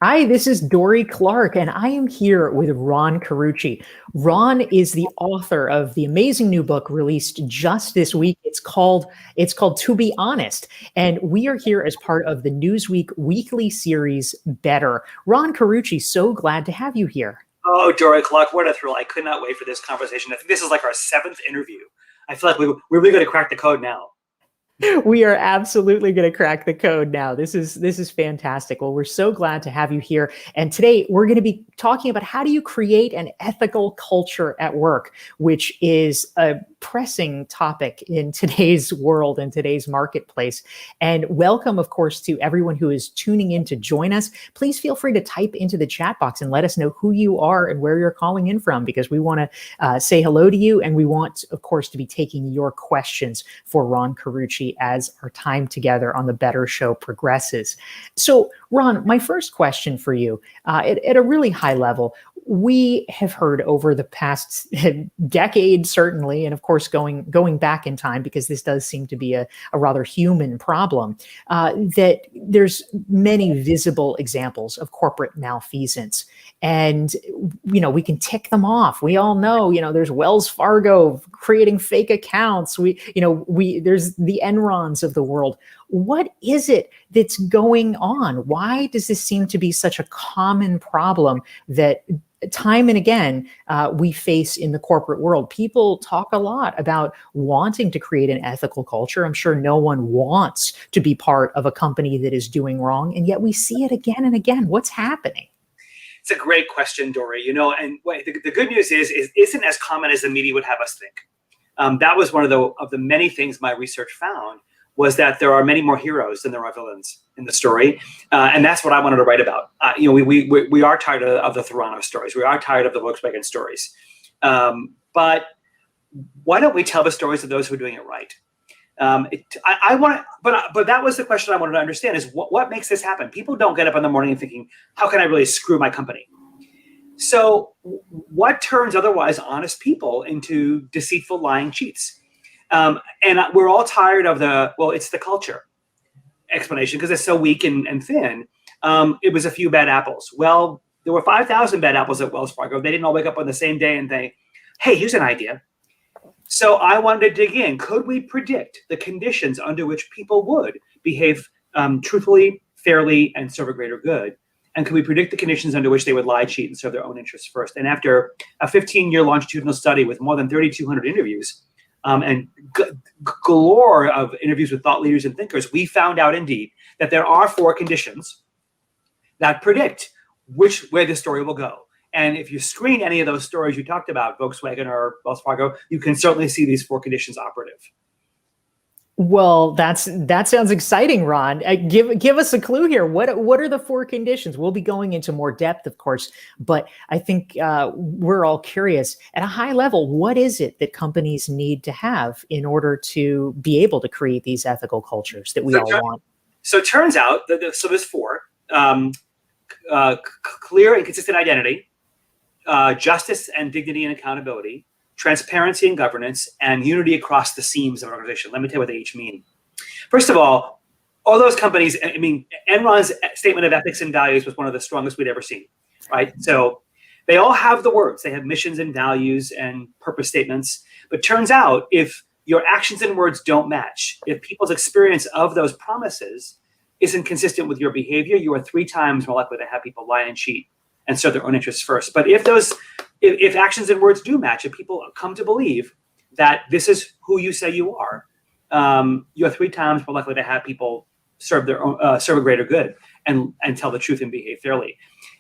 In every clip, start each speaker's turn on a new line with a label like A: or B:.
A: Hi, this is Dorie Clark, and I am here with Ron Carucci. Ron is the author of the amazing new book released just this week. It's called To Be Honest, and we are here as part of the Newsweek weekly series Better. Ron Carucci, so glad to have you here.
B: Oh, Dorie Clark, what a thrill. I could not wait for this conversation. I think this is like our seventh interview. I feel like we're really going to crack the code now.
A: We are absolutely going to crack the code now. This is fantastic. Well, we're so glad to have you here. And today we're going to be talking about how do you create an ethical culture at work, which is a pressing topic in today's world and today's marketplace. And welcome, of course, to everyone who is tuning in to join us. Please feel free to type into the chat box and let us know who you are and where you're calling in from, because we want to say hello to you. And we want, of course, to be taking your questions for Ron Carucci as our time together on the Better Show progresses. So, Ron, my first question for you, at a really high level, we have heard over the past decade, certainly, and of course going back in time, because this does seem to be a rather human problem, that there's many visible examples of corporate malfeasance. And, we can tick them off. We all know, there's Wells Fargo creating fake accounts. There's the Enrons of the world. What is it that's going on? Why does this seem to be such a common problem that time and again we face in the corporate world? People talk a lot about wanting to create an ethical culture. I'm sure no one wants to be part of a company that is doing wrong, and yet we see it again and again. What's happening?
B: It's a great question, Dorie. And the good news is isn't as common as the media would have us think. That was one of the many things my research found, was that there are many more heroes than there are villains in the story. And that's what I wanted to write about. We are tired of the Theranos stories. We are tired of the Volkswagen stories. But why don't we tell the stories of those who are doing it right? But that was the question I wanted to understand, is what makes this happen? People don't get up in the morning and thinking, how can I really screw my company? So what turns otherwise honest people into deceitful, lying cheats? And we're all tired of it's the culture explanation, because it's so weak and thin. It was a few bad apples. Well, there were 5,000 bad apples at Wells Fargo. They didn't all wake up on the same day and think, hey, here's an idea. So I wanted to dig in. Could we predict the conditions under which people would behave truthfully, fairly, and serve a greater good? And could we predict the conditions under which they would lie, cheat, and serve their own interests first? And after a 15-year longitudinal study with more than 3,200 interviews, and galore of interviews with thought leaders and thinkers, we found out indeed that there are 4 conditions that predict which way the story will go. And if you screen any of those stories you talked about, Volkswagen or Wells Fargo, you can certainly see these 4 conditions operative.
A: Well, that sounds exciting, Ron. Give us a clue here. What are the 4 conditions? We'll be going into more depth, of course, but I think we're all curious. At a high level, what is it that companies need to have in order to be able to create these ethical cultures that we all want?
B: So it turns out that there's 4: clear and consistent identity, justice and dignity and accountability, transparency and governance, and unity across the seams of an organization. Let me tell you what they each mean. First of all those companies, Enron's statement of ethics and values was one of the strongest we'd ever seen, right? So they all have the words. They have missions and values and purpose statements. But turns out, if your actions and words don't match, if people's experience of those promises isn't consistent with your behavior, you are 3 times more likely to have people lie and cheat and serve their own interests first. But if actions and words do match, if people come to believe that this is who you say you are, you're 3 times more likely to have people serve a greater good and tell the truth and behave fairly.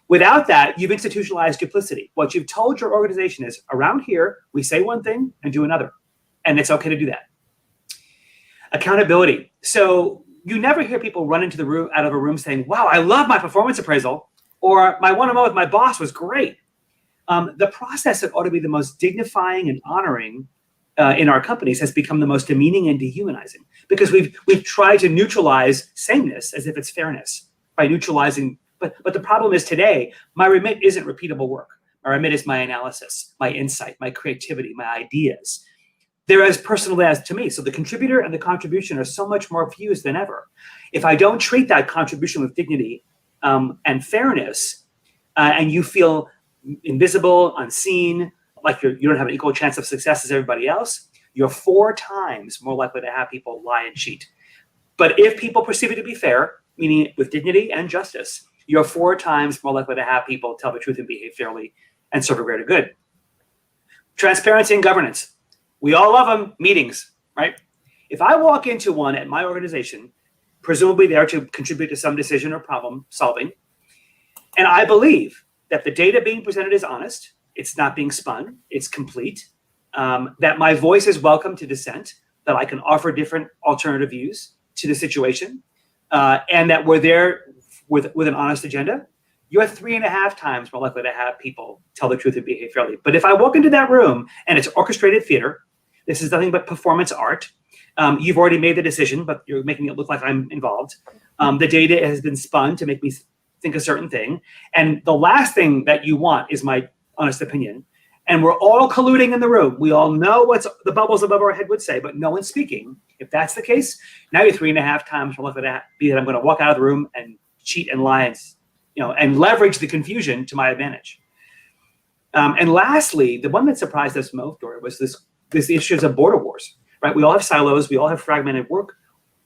B: Without that, you've institutionalized duplicity. What you've told your organization is, around here, we say one thing and do another, and it's okay to do that. Accountability. So you never hear people run out of a room saying, wow, I love my performance appraisal, or my one-on-one with my boss was great. The process that ought to be the most dignifying and honoring in our companies has become the most demeaning and dehumanizing, because we've tried to neutralize sameness as if it's fairness by neutralizing. But the problem is, today, my remit isn't repeatable work. My remit is my analysis, my insight, my creativity, my ideas. They're as personal as to me. So the contributor and the contribution are so much more fused than ever. If I don't treat that contribution with dignity and fairness, and you feel invisible, unseen, like you don't have an equal chance of success as everybody else, you're 4 times more likely to have people lie and cheat. But if people perceive it to be fair, meaning with dignity and justice, you're 4 times more likely to have people tell the truth and behave fairly and serve a greater good. Transparency and governance. We all love them. Meetings, right? If I walk into one at my organization, presumably there to contribute to some decision or problem solving, and I believe that the data being presented is honest, it's not being spun, it's complete, that my voice is welcome to dissent, that I can offer different alternative views to the situation, and that we're there with an honest agenda, you're 3.5 times more likely to have people tell the truth and behave fairly. But if I walk into that room and it's orchestrated theater, this is nothing but performance art, you've already made the decision, but you're making it look like I'm involved. The data has been spun to make me think a certain thing. And the last thing that you want is my honest opinion. And we're all colluding in the room. We all know what the bubbles above our head would say, but no one's speaking. If that's the case, now you're 3.5 times more likely to be that I'm going to walk out of the room and cheat and lie and leverage the confusion to my advantage. And lastly, the one that surprised us most, Dorie, was this issues of border wars, right? We all have silos. We all have fragmented work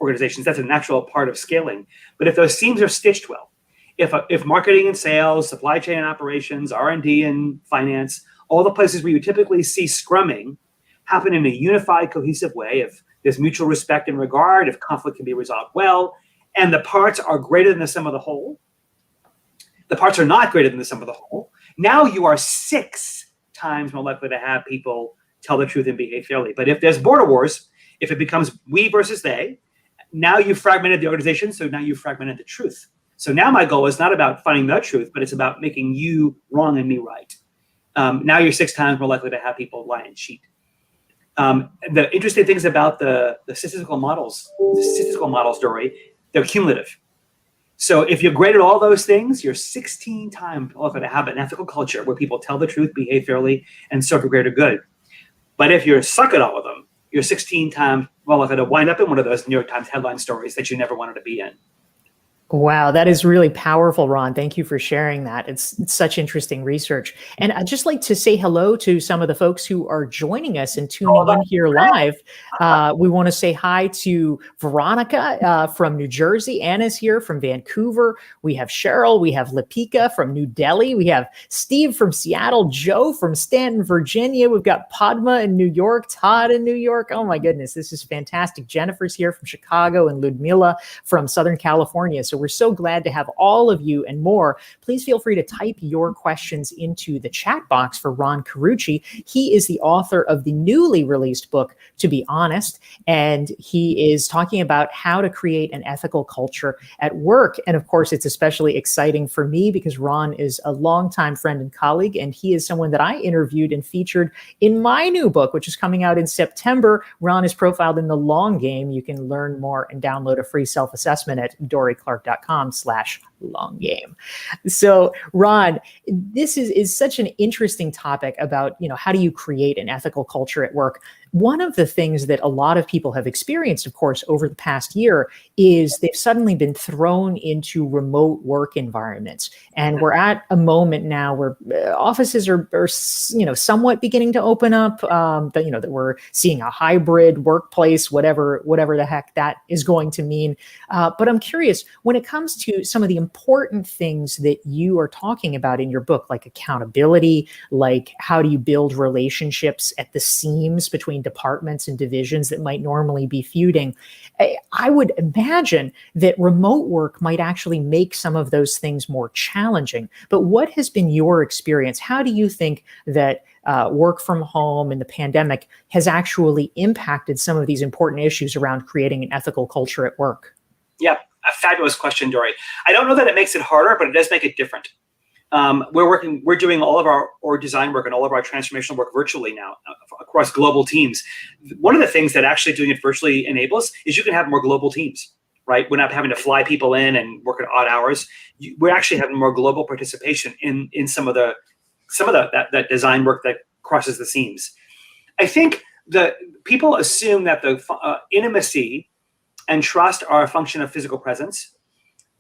B: organizations. That's a natural part of scaling. But if those seams are stitched well, if marketing and sales, supply chain and operations, R&D and finance, all the places where you typically see scrumming happen in a unified, cohesive way, if there's mutual respect and regard, if conflict can be resolved well, and the parts are greater than the sum of the whole, the parts are not greater than the sum of the whole, now you are 6 times more likely to have people tell the truth and behave fairly. But if there's border wars, if it becomes we versus they, now you've fragmented the organization, so now you've fragmented the truth. So now my goal is not about finding the truth, but it's about making you wrong and me right. Now you're 6 times more likely to have people lie and cheat. The interesting things about the statistical models, Dorie, they're cumulative. So if you're great at all those things, you're 16 times more likely to have an ethical culture where people tell the truth, behave fairly, and serve a greater good. But if you suck at all of them, you're 16 times more likely to wind up in one of those New York Times headline stories that you never wanted to be in.
A: Wow, that is really powerful, Ron. Thank you for sharing that. It's such interesting research. And I'd just like to say hello to some of the folks who are joining us and tuning in here live. We want to say hi to Veronica from New Jersey. Anna's here from Vancouver. We have Cheryl. We have Lipika from New Delhi. We have Steve from Seattle. Joe from Stanton, Virginia. We've got Padma in New York. Todd in New York. Oh my goodness, this is fantastic. Jennifer's here from Chicago and Ludmila from Southern California. So we're so glad to have all of you and more. Please feel free to type your questions into the chat box for Ron Carucci. He is the author of the newly released book, To Be Honest, and he is talking about how to create an ethical culture at work. And of course, it's especially exciting for me because Ron is a longtime friend and colleague, and he is someone that I interviewed and featured in my new book, which is coming out in September. Ron is profiled in The Long Game. You can learn more and download a free self-assessment at dorieclark.com/long game. So Ron, this is such an interesting topic about, how do you create an ethical culture at work? One of the things that a lot of people have experienced, of course, over the past year is they've suddenly been thrown into remote work environments. And we're at a moment now where offices are somewhat beginning to open up, that we're seeing a hybrid workplace, whatever the heck that is going to mean. But I'm curious, when it comes to some of the important things that you are talking about in your book, like accountability, like how do you build relationships at the seams between departments and divisions that might normally be feuding, I would imagine that remote work might actually make some of those things more challenging. But what has been your experience? How do you think that work from home and the pandemic has actually impacted some of these important issues around creating an ethical culture at work?
B: Yeah, a fabulous question, Dorie. I don't know that it makes it harder, but it does make it different. We're doing all of our design work and all of our transformational work virtually now across global teams. One of the things that actually doing it virtually enables is you can have more global teams, right? We're not having to fly people in and work at odd hours. We're actually having more global participation in some of that design work that crosses the seams. I think the people assume that the intimacy and trust are a function of physical presence.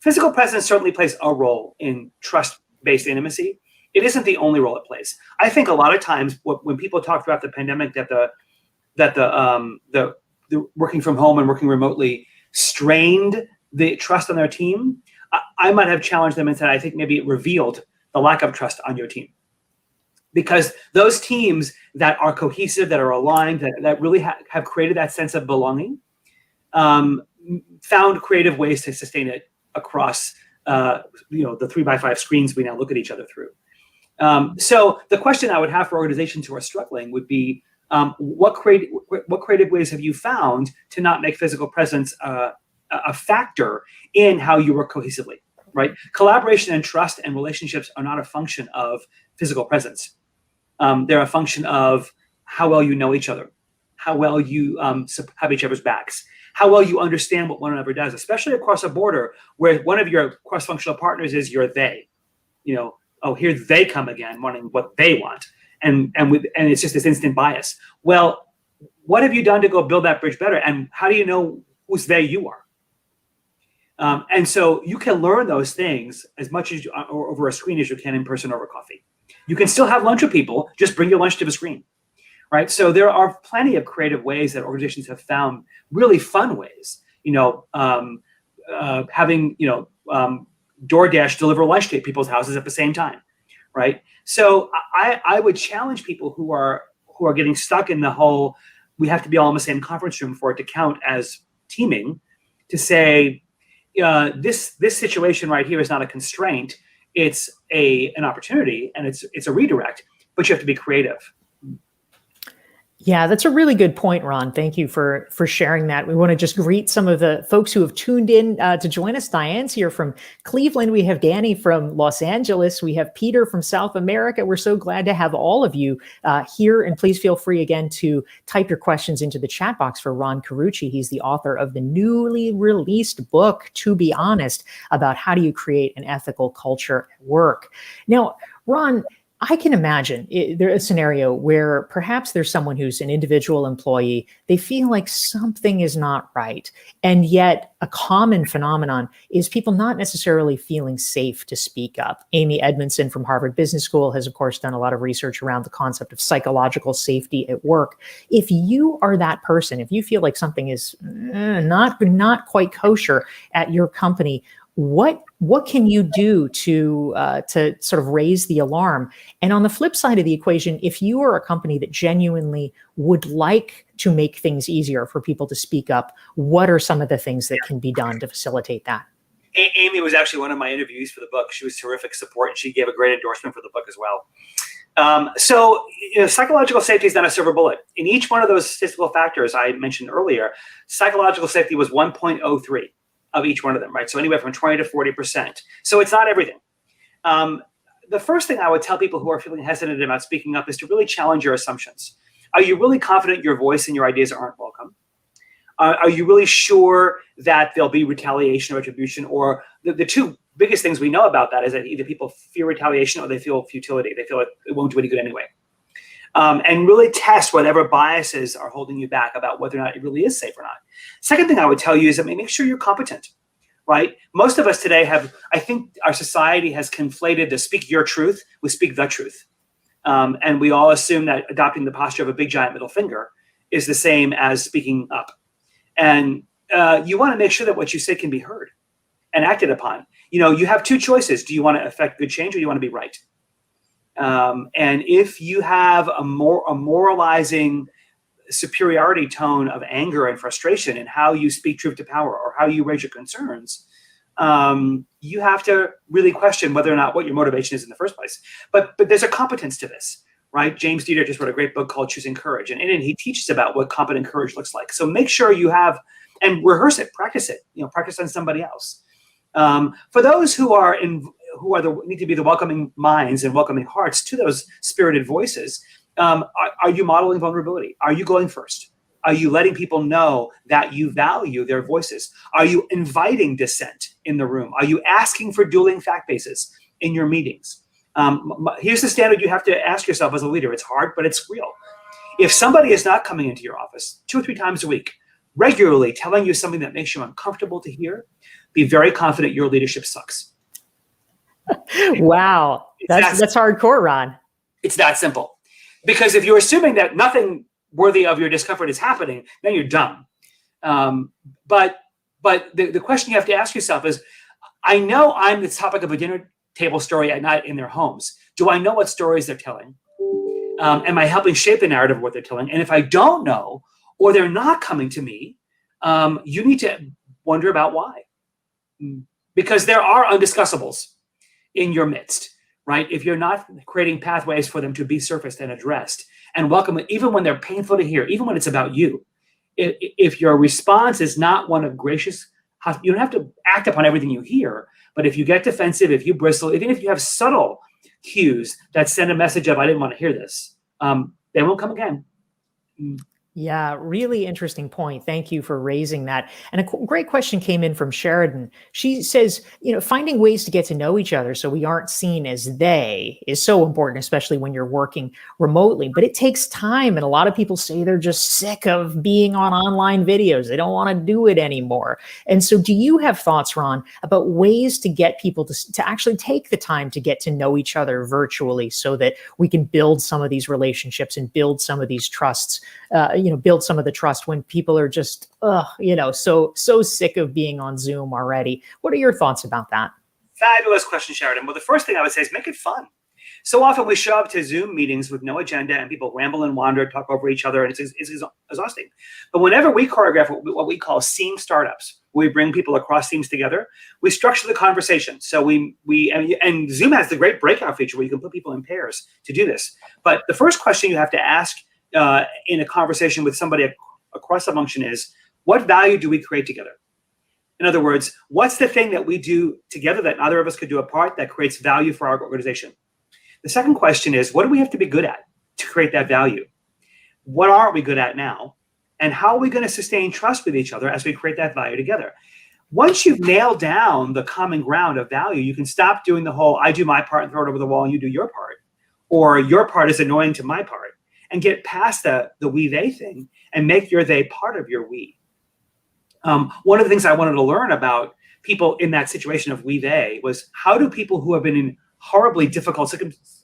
B: Physical presence certainly plays a role in trust-based intimacy. It isn't the only role it plays. I think a lot of times when people talk about the pandemic, that the working from home and working remotely strained the trust on their team, I might have challenged them and said, I think maybe it revealed the lack of trust on your team. Because those teams that are cohesive, that are aligned, that really have created that sense of belonging, found creative ways to sustain it across the 3x5 screens we now look at each other through. So the question I would have for organizations who are struggling would be, what creative ways have you found to not make physical presence a factor in how you work cohesively, right? Collaboration and trust and relationships are not a function of physical presence. They're a function of how well you know each other, how well you have each other's backs, how well you understand what one another does, especially across a border where one of your cross-functional partners is your they. Oh, here they come again, wanting what they want, and it's just this instant bias. Well, what have you done to go build that bridge better, and how do you know whose they you are? And so you can learn those things as much as or over a screen as you can in person over coffee. You can still have lunch with people, just bring your lunch to the screen, right? So there are plenty of creative ways that organizations have found, really fun ways, having, DoorDash deliver lunch to people's houses at the same time, right? So I would challenge people who are getting stuck in the whole, we have to be all in the same conference room for it to count as teaming, to say, this situation right here is not a constraint. It's an opportunity, and it's a redirect, but you have to be creative.
A: Yeah, that's a really good point, Ron. Thank you for sharing that. We want to just greet some of the folks who have tuned in to join us. Diane's here from Cleveland. We have Danny from Los Angeles. We have Peter from South America. We're so glad to have all of you here. And please feel free again to type your questions into the chat box for Ron Carucci. He's the author of the newly released book, To Be Honest, about how do you create an ethical culture at work. Now, Ron, I can imagine there's a scenario where perhaps there's someone who's an individual employee. They feel like something is not right. And yet a common phenomenon is people not necessarily feeling safe to speak up. Amy Edmondson from Harvard Business School has, of course, done a lot of research around the concept of psychological safety at work. If you are that person, if you feel like something is not quite kosher at your company, what can you do to sort of raise the alarm? And on the flip side of the equation, if you are a company that genuinely would like to make things easier for people to speak up, what are some of the things that can be done to facilitate that?
B: Amy was actually one of my interviewees for the book. She was terrific support, and she gave a great endorsement for the book as well. So psychological safety is not a silver bullet. In each one of those statistical factors I mentioned earlier, psychological safety was 1.03. of each one of them, right? So anywhere from 20 to 40%. So it's not everything. The first thing I would tell people who are feeling hesitant about speaking up is to really challenge your assumptions. Are you really confident your voice and your ideas aren't welcome? Are you really sure that there'll be retaliation or retribution? Or the two biggest things we know about that is that either people fear retaliation or they feel futility. They feel like it won't do any good anyway. And really test whatever biases are holding you back about whether or not it really is safe or not. Second thing I would tell you is that make sure you're competent, right? Most of us today I think our society has conflated the speak your truth with speak the truth. And we all assume that adopting the posture of a big giant middle finger is the same as speaking up. And you want to make sure that what you say can be heard and acted upon. You have two choices. Do you want to affect good change, or do you want to be right? And if you have a moralizing superiority tone of anger and frustration in how you speak truth to power or how you raise your concerns, you have to really question whether or not what your motivation is in the first place. But there's a competence to this, right? James Dieter just wrote a great book called Choosing Courage, and in it he teaches about what competent courage looks like. So make sure you have, and rehearse it, practice it, practice on somebody else. For those who need to be the welcoming minds and welcoming hearts to those spirited voices, are you modeling vulnerability? Are you going first? Are you letting people know that you value their voices? Are you inviting dissent in the room? Are you asking for dueling fact bases in your meetings? Here's the standard you have to ask yourself as a leader. It's hard, but it's real. If somebody is not coming into your office 2 or 3 times a week, regularly telling you something that makes you uncomfortable to hear, be very confident your leadership sucks.
A: Wow. That's hardcore, Ron.
B: It's that simple. Because if you're assuming that nothing worthy of your discomfort is happening, then you're dumb. But the question you have to ask yourself is, I know I'm the topic of a dinner table story at night in their homes. Do I know what stories they're telling? Am I helping shape the narrative of what they're telling? And if I don't know, or they're not coming to me, you need to wonder about why. Because there are undiscussables in your midst, right? If you're not creating pathways for them to be surfaced and addressed and welcome, even when they're painful to hear, even when it's about you, if your response is not one of gracious, you don't have to act upon everything you hear, but if you get defensive, if you bristle, even if you have subtle cues that send a message of, I didn't want to hear this, they won't come again.
A: Yeah, really interesting point. Thank you for raising that. And a great question came in from Sheridan. She says, finding ways to get to know each other so we aren't seen as they is so important, especially when you're working remotely. But it takes time. And a lot of people say they're just sick of being on online videos. They don't want to do it anymore. And so do you have thoughts, Ron, about ways to get people to actually take the time to get to know each other virtually so that we can build some of these relationships and build some of these trusts, build some of the trust when people are just, so sick of being on Zoom already? What are your thoughts about that?
B: Fabulous question, Sheridan. Well, the first thing I would say is make it fun. So often we show up to Zoom meetings with no agenda and people ramble and wander, talk over each other, and it's exhausting. But whenever we choreograph what we call seam startups, we bring people across teams together, we structure the conversation. So and Zoom has the great breakout feature where you can put people in pairs to do this. But the first question you have to ask in a conversation with somebody across the function is, what value do we create together? In other words, what's the thing that we do together that neither of us could do apart that creates value for our organization? The second question is, what do we have to be good at to create that value? What aren't we good at now? And how are we going to sustain trust with each other as we create that value together? Once you've nailed down the common ground of value, you can stop doing the whole, I do my part and throw it over the wall and you do your part, or your part is annoying to my part, and get past the we-they thing and make your they part of your we. One of the things I wanted to learn about people in that situation of we-they was, how do people who have been in horribly difficult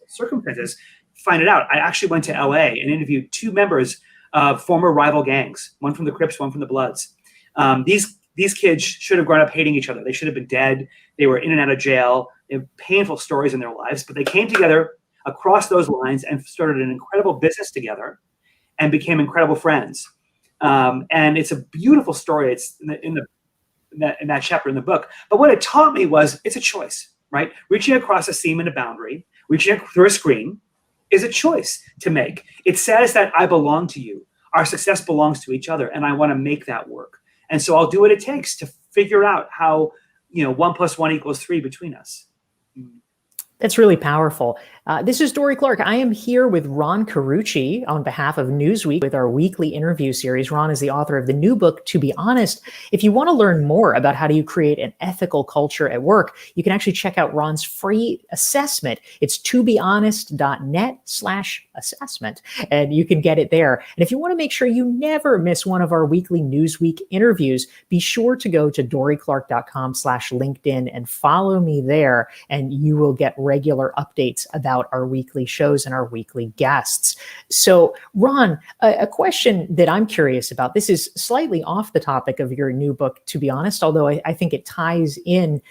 B: circumstances find it out? I actually went to LA and interviewed two members of former rival gangs, one from the Crips, one from the Bloods. These kids should have grown up hating each other. They should have been dead. They were in and out of jail. They have painful stories in their lives, but they came together across those lines and started an incredible business together and became incredible friends. And it's a beautiful story. It's in that chapter in the book. But what it taught me was, it's a choice, right? Reaching across a seam and a boundary, reaching through a screen is a choice to make. It says that I belong to you. Our success belongs to each other, and I want to make that work. And so I'll do what it takes to figure out how, 1 + 1 = 3 between us.
A: That's really powerful. This is Dorie Clark. I am here with Ron Carucci on behalf of Newsweek with our weekly interview series. Ron is the author of the new book, To Be Honest. If you want to learn more about how do you create an ethical culture at work, you can actually check out Ron's free assessment. It's tobehonest.net/assessment, and you can get it there. And if you want to make sure you never miss one of our weekly Newsweek interviews, be sure to go to dorieclark.com/LinkedIn and follow me there, and you will get regular updates about our weekly shows and our weekly guests. So, Ron, a question that I'm curious about, this is slightly off the topic of your new book, To Be Honest, although I think it ties in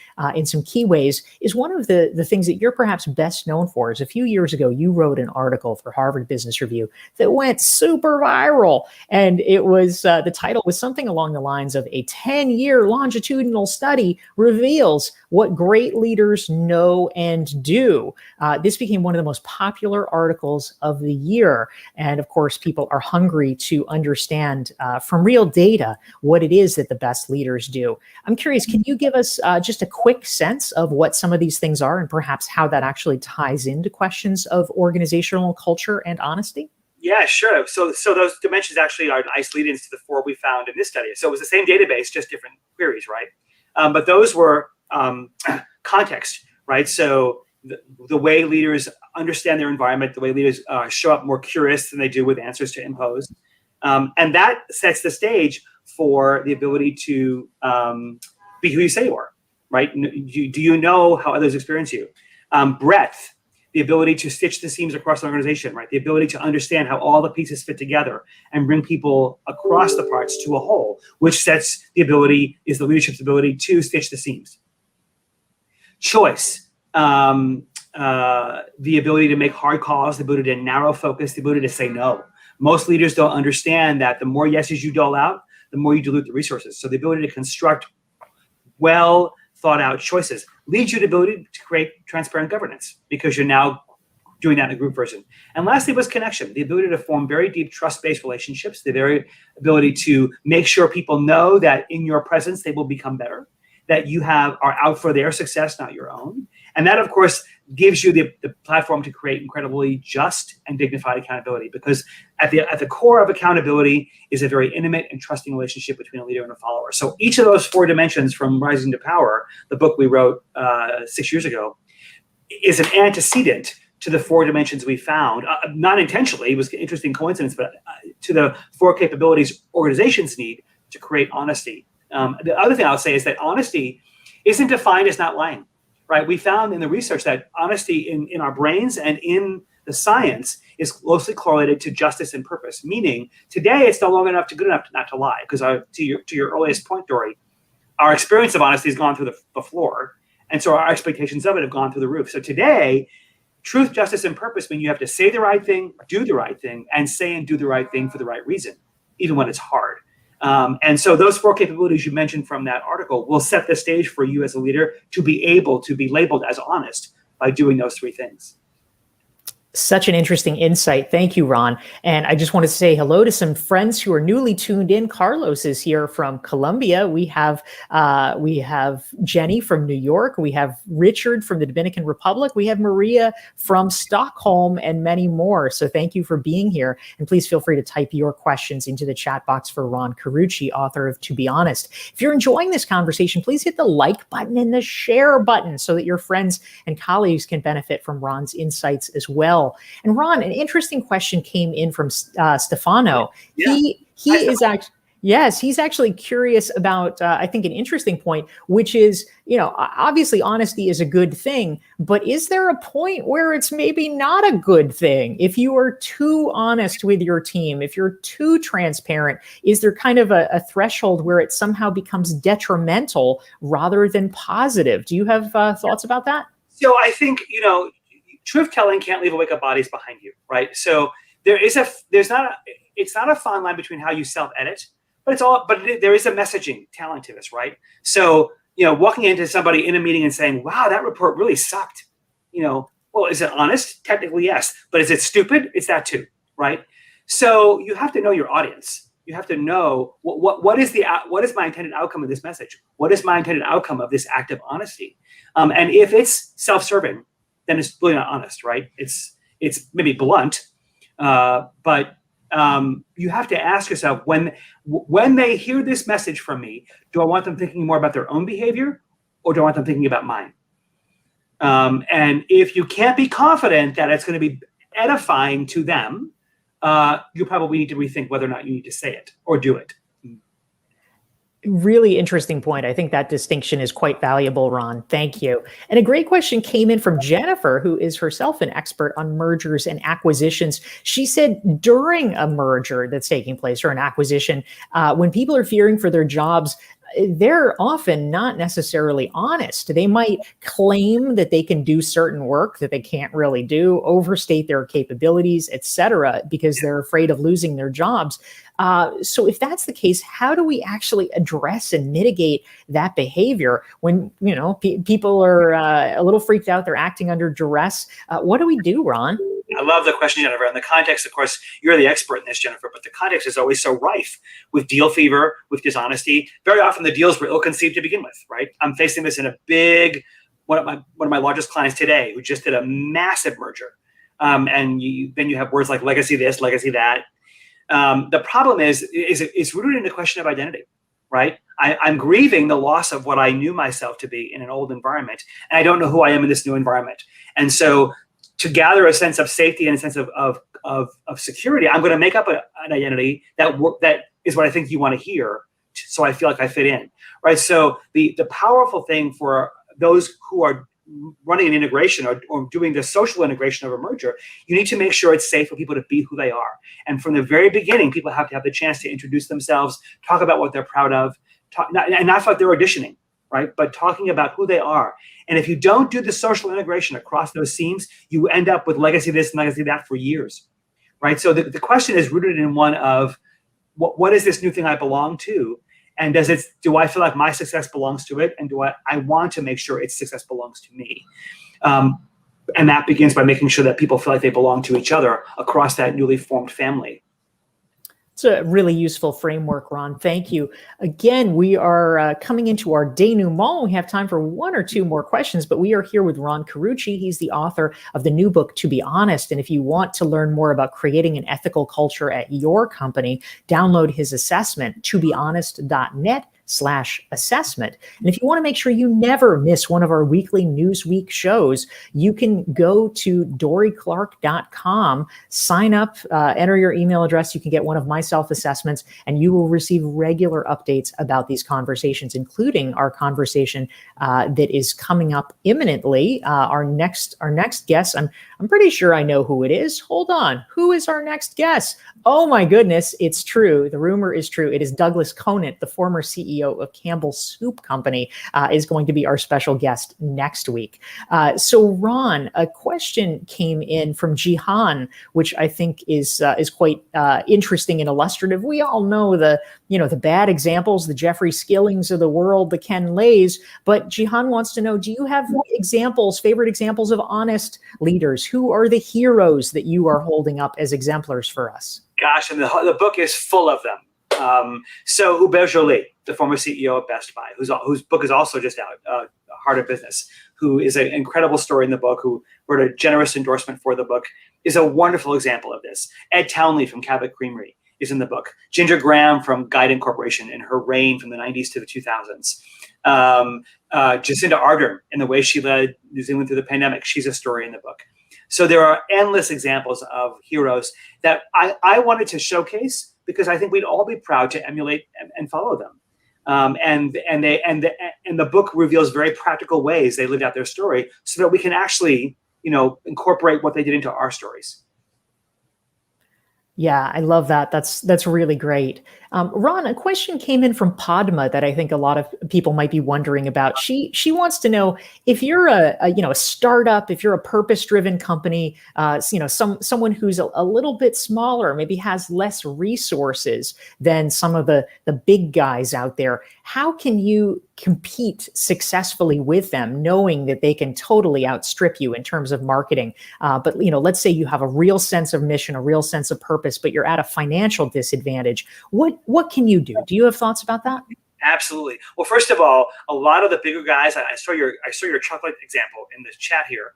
A: some key ways, is one of the things that you're perhaps best known for is a few years ago, you wrote an article for Harvard Business Review that went super viral. And it was, the title was something along the lines of, a 10-year longitudinal study reveals what great leaders know and do. This became one of the most popular articles of the year. And of course, people are hungry to understand from real data what it is that the best leaders do. I'm curious, can you give us just a quick sense of what some of these things are and perhaps how that actually ties into questions of organizational culture and honesty?
B: Yeah, sure. So those dimensions actually are nice lead-ins to the 4 we found in this study. So it was the same database, just different queries, right? But those were context, right? So the way leaders understand their environment, the way leaders show up more curious than they do with answers to impose. And that sets the stage for the ability to be who you say you are, right? Do you know how others experience you? Breadth, the ability to stitch the seams across an organization, right? The ability to understand how all the pieces fit together and bring people across the parts to a whole, which is the leadership's ability to stitch the seams. Choice, the ability to make hard calls, the ability to narrow focus, the ability to say no. Most leaders don't understand that the more yeses you dole out, the more you dilute the resources. So the ability to construct well thought out choices leads you to the ability to create transparent governance, because you're now doing that in a group version. And lastly was connection, the ability to form very deep trust-based relationships, the very ability to make sure people know that in your presence they will become better, that you are out for their success, not your own. And that, of course, gives you the platform to create incredibly just and dignified accountability, because at the core of accountability is a very intimate and trusting relationship between a leader and a follower. So each of those 4 dimensions from Rising to Power, the book we wrote 6 years ago, is an antecedent to the 4 dimensions we found, not intentionally, it was an interesting coincidence, but to the 4 capabilities organizations need to create honesty. The other thing I'll say is that honesty isn't defined as not lying, right? We found in the research that honesty in our brains and in the science is closely correlated to justice and purpose, meaning today it's no longer good enough not to lie, because to your earliest point, Dorie, our experience of honesty has gone through the floor, and so our expectations of it have gone through the roof. So today, truth, justice, and purpose mean you have to say the right thing, do the right thing, and say and do the right thing for the right reason, even when it's hard. And so those 4 capabilities you mentioned from that article will set the stage for you as a leader to be able to be labeled as honest by doing those 3 things.
A: Such an interesting insight. Thank you, Ron. And I just want to say hello to some friends who are newly tuned in. Carlos is here from Colombia. We have Jenny from New York. We have Richard from the Dominican Republic. We have Maria from Stockholm, and many more. So thank you for being here. And please feel free to type your questions into the chat box for Ron Carucci, author of To Be Honest. If you're enjoying this conversation, please hit the like button and the share button so that your friends and colleagues can benefit from Ron's insights as well. And Ron, an interesting question came in from Stefano.
B: Yeah.
A: He's actually curious about, I think, an interesting point, which is, obviously honesty is a good thing, but is there a point where it's maybe not a good thing? If you are too honest with your team, if you're too transparent, is there kind of a threshold where it somehow becomes detrimental rather than positive? Do you have thoughts about that?
B: So I think, truth telling can't leave wake-up bodies behind you, right? So it's not a fine line between how you self-edit, but there is a messaging talent to this, right? So, walking into somebody in a meeting and saying, wow, that report really sucked. Well, is it honest? Technically, yes. But is it stupid? It's that too, right? So you have to know your audience. You have to know what is my intended outcome of this message? What is my intended outcome of this act of honesty? And if it's self-serving, then it's really not honest, right? It's maybe blunt, but you have to ask yourself, when they hear this message from me, do I want them thinking more about their own behavior, or do I want them thinking about mine? And if you can't be confident that it's going to be edifying to them, you probably need to rethink whether or not you need to say it or do it.
A: Really interesting point. I think that distinction is quite valuable, Ron. Thank you. And a great question came in from Jennifer, who is herself an expert on mergers and acquisitions. She said during a merger that's taking place or an acquisition, when people are fearing for their jobs, they're often not necessarily honest. They might claim that they can do certain work that they can't really do, overstate their capabilities, et cetera, because they're afraid of losing their jobs. So if that's the case, how do we actually address and mitigate that behavior when, people are a little freaked out, they're acting under duress? What do we do, Ron?
B: I love the question, Jennifer. And the context, of course, you're the expert in this, Jennifer, but the context is always so rife with deal fever, with dishonesty. Very often the deals were ill-conceived to begin with, right? I'm facing this in a big, one of my largest clients today who just did a massive merger. And then you have words like legacy this, legacy that. The problem is it's rooted in the question of identity, right? I'm grieving the loss of what I knew myself to be in an old environment, and I don't know who I am in this new environment. And so to gather a sense of safety and a sense of security, I'm going to make up an identity that is what I think you want to hear so I feel like I fit in, right? So the powerful thing for those who are running an integration or doing the social integration of a merger, you need to make sure it's safe for people to be who they are. And from the very beginning, people have to have the chance to introduce themselves, talk about what they're proud of, and not feel like they're auditioning, right? But talking about who they are. And if you don't do the social integration across those seams, you end up with legacy this and legacy that for years, right? So the question is rooted in one of what is this new thing I belong to? And do I feel like my success belongs to it? And do I want to make sure its success belongs to me? And that begins by making sure that people feel like they belong to each other across that newly formed family.
A: It's a really useful framework, Ron. Thank you. Again, we are coming into our denouement. We have time for one or two more questions, but we are here with Ron Carucci. He's the author of the new book, To Be Honest. And if you want to learn more about creating an ethical culture at your company, download his assessment, tobehonest.net/assessment. And if you want to make sure you never miss one of our weekly Newsweek shows, you can go to dorieclark.com, sign up, enter your email address. You can get one of my self-assessments, and you will receive regular updates about these conversations, including our conversation that is coming up imminently. Our next guest, I'm pretty sure I know who it is. Hold on. Who is our next guest? Oh my goodness, it's true. The rumor is true. It is Douglas Conant, the former CEO of Campbell's Soup Company, is going to be our special guest next week. So Ron, a question came in from Jihan, which I think is quite interesting and illustrative. We all know the bad examples, the Jeffrey Skillings of the world, the Ken Lays, but Jihan wants to know, do you have favorite examples of honest leaders? Who are the heroes that you are holding up as exemplars for us?
B: Gosh, and the book is full of them. So Hubert Joly, the former CEO of Best Buy, whose book is also just out, Heart of Business, who is an incredible story in the book, who wrote a generous endorsement for the book, is a wonderful example of this. Ed Townley from Cabot Creamery is in the book. Ginger Graham from Guidant Corporation in her reign from the 90s to the 2000s. Jacinda Ardern in the way she led New Zealand through the pandemic. She's a story in the book. So there are endless examples of heroes that I wanted to showcase because I think we'd all be proud to emulate and follow them. And the book reveals very practical ways they lived out their story so that we can actually, incorporate what they did into our stories.
A: Yeah, I love that. That's really great. Ron, a question came in from Padma that I think a lot of people might be wondering about. She wants to know if you're a startup, if you're a purpose-driven company, someone who's a little bit smaller, maybe has less resources than some of the big guys out there. How can you compete successfully with them, knowing that they can totally outstrip you in terms of marketing? But let's say you have a real sense of mission, a real sense of purpose, but you're at a financial disadvantage. What can you do? Do you have thoughts about that?
B: Absolutely. Well, first of all, a lot of the bigger guys, I saw your chocolate example in the chat here,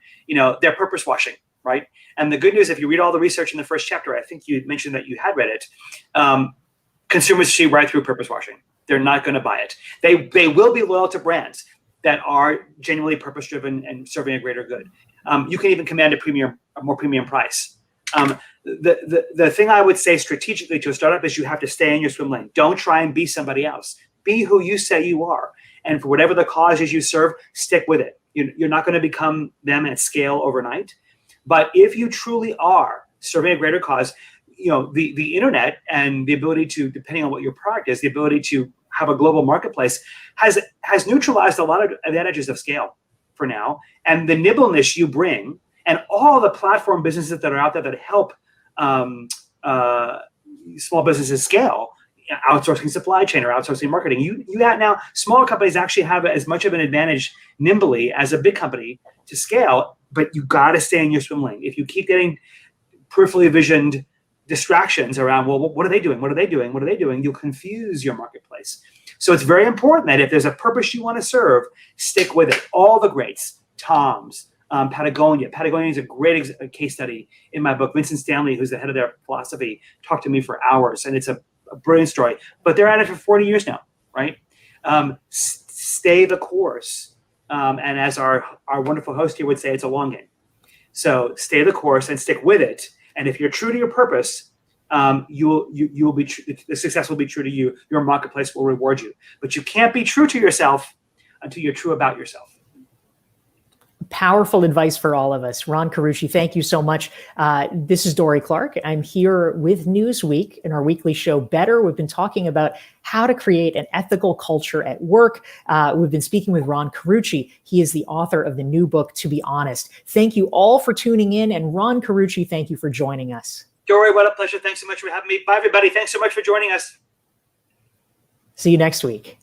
B: they're purpose washing, right? And the good news, if you read all the research in the first chapter, I think you mentioned that you had read it, consumers see right through purpose washing. They're not going to buy it. They will be loyal to brands that are genuinely purpose driven and serving a greater good. You can even command a more premium price. The thing I would say strategically to a startup is you have to stay in your swim lane. Don't try and be somebody else. Be who you say you are. And for whatever the causes you serve, stick with it. You're not going to become them at scale overnight. But if you truly are serving a greater cause, the internet and the ability to, depending on what your product is, the ability to have a global marketplace has neutralized a lot of advantages of scale for now. And the nimbleness you bring and all the platform businesses that are out there that help small businesses scale, outsourcing supply chain or outsourcing marketing. You got now, small companies actually have as much of an advantage nimbly as a big company to scale, but you got to stay in your swim lane. If you keep getting peripherally visioned distractions around, well, what are they doing? What are they doing? What are they doing? You'll confuse your marketplace. So it's very important that if there's a purpose you want to serve, stick with it. All the greats, Tom's, Patagonia. Patagonia is a great case study in my book. Vincent Stanley, who's the head of their philosophy, talked to me for hours, and it's a brilliant story. But they're at it for 40 years now, right? Stay the course. And as our wonderful host here would say, it's a long game. So stay the course and stick with it. And if you're true to your purpose, you will be the success will be true to you. Your marketplace will reward you. But you can't be true to yourself until you're true about yourself.
A: Powerful advice for all of us. Ron Carucci, thank you so much. This is Dorie Clark. I'm here with Newsweek in our weekly show, Better. We've been talking about how to create an ethical culture at work. We've been speaking with Ron Carucci. He is the author of the new book, To Be Honest. Thank you all for tuning in. And Ron Carucci, thank you for joining us.
B: Dorie, what a pleasure. Thanks so much for having me. Bye, everybody. Thanks so much for joining us.
A: See you next week.